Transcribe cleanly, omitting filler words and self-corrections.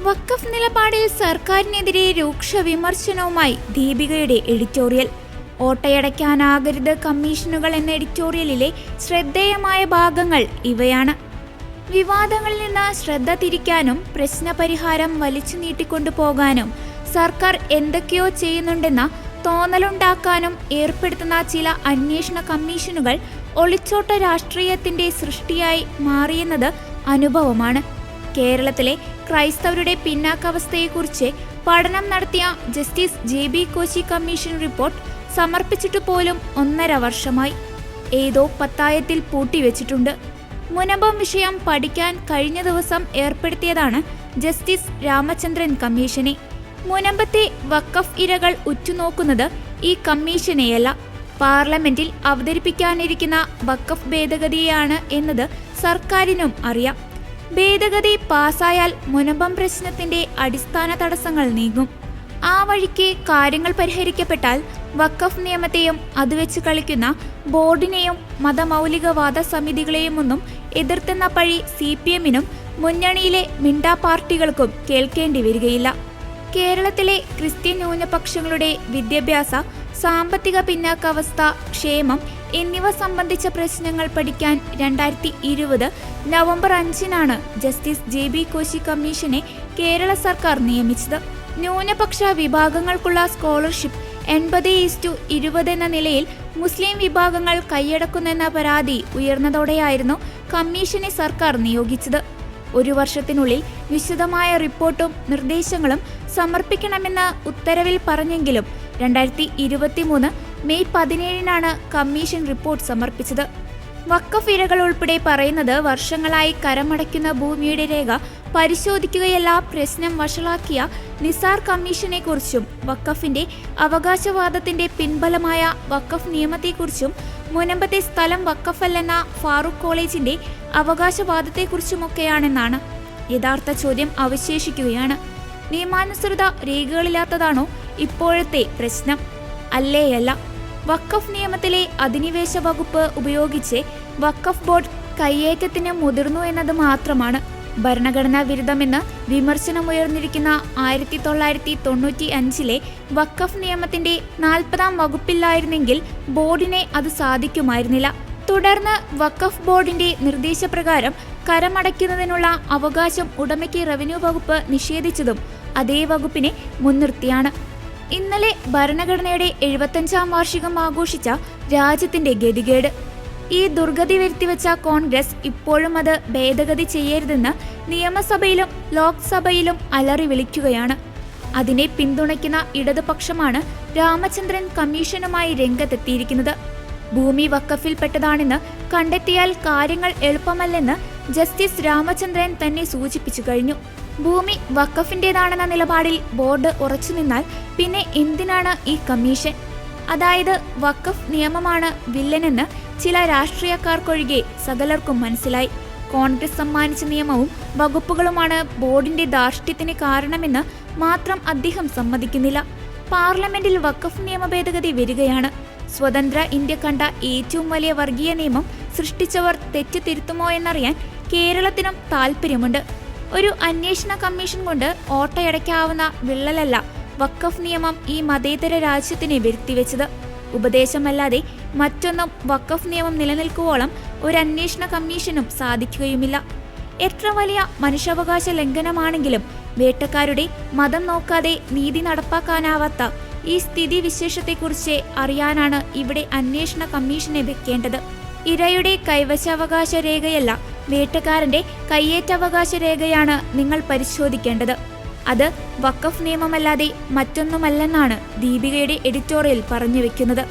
വഖഫ് നിലപാടിൽ സർക്കാരിനെതിരെ രൂക്ഷ വിമർശനവുമായി ദീപികയുടെ എഡിറ്റോറിയൽ. ഓട്ടയടയ്ക്കാനാകരുത് കമ്മീഷനുകൾ എന്ന എഡിറ്റോറിയലിലെ ശ്രദ്ധേയമായ ഭാഗങ്ങൾ ഇവയാണ്. വിവാദങ്ങളിൽ നിന്ന് ശ്രദ്ധ തിരിക്കാനും പ്രശ്നപരിഹാരം വലിച്ചു നീട്ടിക്കൊണ്ടുപോകാനും സർക്കാർ എന്തൊക്കെയോ ചെയ്യുന്നുണ്ടെന്ന തോന്നലുണ്ടാക്കാനും ഏർപ്പെടുത്തുന്ന ചില അന്വേഷണ കമ്മീഷനുകൾ ഒളിച്ചോട്ട രാഷ്ട്രീയത്തിന്റെ സൃഷ്ടിയായി മാറിയെന്നത് അനുഭവമാണ്. കേരളത്തിലെ ക്രൈസ്തവരുടെ പിന്നാക്കാവസ്ഥയെക്കുറിച്ച് പഠനം നടത്തിയ justice JB Koshy commission report സമർപ്പിച്ചിട്ട് പോലും 1.5 വർഷമായി. ഏതോ പത്തായത്തിൽ പൂട്ടിവെച്ചിട്ടുണ്ട്. മുനമ്പം വിഷയം പഠിക്കാൻ കഴിഞ്ഞ ദിവസം ഏർപ്പെടുത്തിയതാണ് ജസ്റ്റിസ് രാമചന്ദ്രൻ കമ്മീഷനെ. മുനമ്പത്തെ വഖഫ് ഇരകൾ ഉറ്റുനോക്കുന്നത് ഈ കമ്മീഷനെയല്ല, പാർലമെന്റിൽ അവതരിപ്പിക്കാനിരിക്കുന്ന വഖഫ് ഭേദഗതിയാണ് എന്നത് സർക്കാരിനും അറിയാം. ഭേദഗതി പാസായാൽ മുനമ്പം പ്രശ്നത്തിന്റെ അടിസ്ഥാന തടസ്സങ്ങൾ നീങ്ങും. ആ വഴിക്ക് കാര്യങ്ങൾ പരിഹരിക്കപ്പെട്ടാൽ വഖഫ് നിയമത്തെയും അതുവെച്ച് കളിക്കുന്ന ബോർഡിനെയും മതമൗലികവാദ സമിതികളെയുമൊന്നും എതിർത്തെന്ന പഴി CPM-നും മുന്നണിയിലെ മിണ്ടാ പാർട്ടികൾക്കും കേൾക്കേണ്ടി വരികയില്ല. കേരളത്തിലെ ക്രിസ്ത്യൻ ന്യൂനപക്ഷങ്ങളുടെ വിദ്യാഭ്യാസ, സാമ്പത്തിക പിന്നാക്കാവസ്ഥ, ക്ഷേമം എന്നിവ സംബന്ധിച്ച പ്രശ്നങ്ങൾ പഠിക്കാൻ 2020 നവംബർ 5-നാണ് ജസ്റ്റിസ് JB കോശി കമ്മീഷനെ കേരള സർക്കാർ നിയമിച്ചത്. ന്യൂനപക്ഷ വിഭാഗങ്ങൾക്കുള്ള സ്കോളർഷിപ്പ് 80:20 എന്ന നിലയിൽ മുസ്ലിം വിഭാഗങ്ങൾ കൈയടക്കുന്നെന്ന പരാതി ഉയർന്നതോടെയായിരുന്നു കമ്മീഷനെ സർക്കാർ നിയോഗിച്ചത്. 1 വർഷത്തിനുള്ളിൽ വിശദമായ റിപ്പോർട്ടും നിർദ്ദേശങ്ങളും സമർപ്പിക്കണമെന്ന് ഉത്തരവിൽ പറഞ്ഞെങ്കിലും 2023 മെയ് 17-നാണ് കമ്മീഷൻ റിപ്പോർട്ട് സമർപ്പിച്ചത്. വഖഫ് ഇരകൾ ഉൾപ്പെടെ പറയുന്നത് വർഷങ്ങളായി കരമടയ്ക്കുന്ന ഭൂമിയുടെ രേഖ പരിശോധിക്കുകയല്ല, പ്രശ്നം വഷളാക്കിയ നിസാർ കമ്മീഷനെ കുറിച്ചും വഖഫിന്റെ അവകാശവാദത്തിന്റെ പിൻബലമായ വഖഫ് നിയമത്തെക്കുറിച്ചും മുനമ്പത്തെ സ്ഥലം വഖഫല്ലെന്ന ഫാറൂഖ് കോളേജിന്റെ അവകാശവാദത്തെക്കുറിച്ചുമൊക്കെയാണെന്നാണ്. യഥാർത്ഥ ചോദ്യം അവശേഷിക്കുകയാണ്. നിയമാനുസൃത രേഖകളില്ലാത്തതാണോ ഇപ്പോഴത്തെ പ്രശ്നം? അല്ലേയല്ല. വഖഫ് നിയമത്തിലെ അധിനിവേശ വകുപ്പ് ഉപയോഗിച്ച് വഖഫ് ബോർഡ് കയ്യേറ്റത്തിന് മുതിർന്നു എന്നത് മാത്രമാണ് ഭരണഘടനാ വിരുദ്ധമെന്ന് വിമർശനമുയർന്നിരിക്കുന്ന 1995-ലെ വഖഫ് നിയമത്തിന്റെ 40-ാം വകുപ്പില്ലായിരുന്നെങ്കിൽ ബോർഡിനെ അത് സാധിക്കുമായിരുന്നില്ല. തുടർന്ന് വഖഫ് ബോർഡിന്റെ നിർദ്ദേശപ്രകാരം കരമടയ്ക്കുന്നതിനുള്ള അവകാശം ഉടമയ്ക്ക് റവന്യൂ വകുപ്പ് നിഷേധിച്ചതും അതേ വകുപ്പിനെ മുൻനിർത്തിയാണ്. ഇന്നലെ ഭരണഘടനയുടെ 75-ാം വാർഷികം ആഘോഷിച്ച രാജ്യത്തിന്റെ ഗതികേട്. ഈ ദുർഗതി വരുത്തിവെച്ച കോൺഗ്രസ് ഇപ്പോഴും അത് ഭേദഗതി ചെയ്യരുതെന്ന് നിയമസഭയിലും ലോക്സഭയിലും അലറി വിളിക്കുകയാണ്. അതിനെ പിന്തുണയ്ക്കുന്ന ഇടതുപക്ഷമാണ് രാമചന്ദ്രൻ കമ്മീഷനുമായി രംഗത്തെത്തിയിരിക്കുന്നത്. ഭൂമി വഖഫിൽപ്പെട്ടതാണെന്ന് കണ്ടെത്തിയാൽ കാര്യങ്ങൾ എളുപ്പമല്ലെന്ന് ജസ്റ്റിസ് രാമചന്ദ്രൻ തന്നെ സൂചിപ്പിച്ചു കഴിഞ്ഞു. ഭൂമി വഖഫിന്റേതാണെന്ന നിലപാടിൽ ബോർഡ് ഉറച്ചുനിന്നാൽ പിന്നെ എന്തിനാണ് ഈ കമ്മീഷൻ? അതായത് വഖഫ് നിയമമാണ് വില്ലനെന്ന് ചില രാഷ്ട്രീയക്കാർക്കൊഴികെ സകലർക്കും മനസ്സിലായി. കോൺഗ്രസ് സമ്മാനിച്ച നിയമവും വകുപ്പുകളുമാണ് ബോർഡിന്റെ ധാർഷ്ട്യത്തിന് കാരണമെന്ന് മാത്രം അദ്ദേഹം സമ്മതിക്കുന്നില്ല. പാർലമെന്റിൽ വഖഫ് നിയമ ഭേദഗതി വരികയാണ്. സ്വതന്ത്ര ഇന്ത്യ കണ്ട ഏറ്റവും വലിയ വർഗീയ നിയമം സൃഷ്ടിച്ചവർ തെറ്റ് തിരുത്തുമോ എന്നറിയാൻ കേരളത്തിനും താല്പര്യമുണ്ട്. ഒരു അന്വേഷണ കമ്മീഷൻ കൊണ്ട് ഓട്ടയടയ്ക്കാവുന്ന വിള്ളലല്ല വഖഫ് നിയമം ഈ മതേതര രാജ്യത്തിനെ വരുത്തിവെച്ചത്. ഉപദേശമല്ലാതെ മറ്റൊന്നും വഖഫ് നിയമം നിലനിൽക്കുവോളം ഒരു അന്വേഷണ കമ്മീഷനും സാധിക്കുകയുമില്ല. എത്ര വലിയ മനുഷ്യാവകാശ ലംഘനമാണെങ്കിലും വേട്ടക്കാരുടെ മതം നോക്കാതെ നീതി നടപ്പാക്കാനാവാത്ത ഈ സ്ഥിതി വിശേഷത്തെക്കുറിച്ച് അറിയാനാണ് ഇവിടെ അന്വേഷണ കമ്മീഷനെ വെക്കേണ്ടത്. ഇരയുടെ കൈവശാവകാശ രേഖയല്ല, വേട്ടക്കാരന്റെ കയ്യേറ്റവകാശ രേഖയാണ് നിങ്ങൾ പരിശോധിക്കേണ്ടത്. അത് വഖഫ് നിയമമല്ലാതെ മറ്റൊന്നുമല്ലെന്നാണ് ദീപികയുടെ എഡിറ്റോറിയൽ പറഞ്ഞു വെക്കുന്നത്.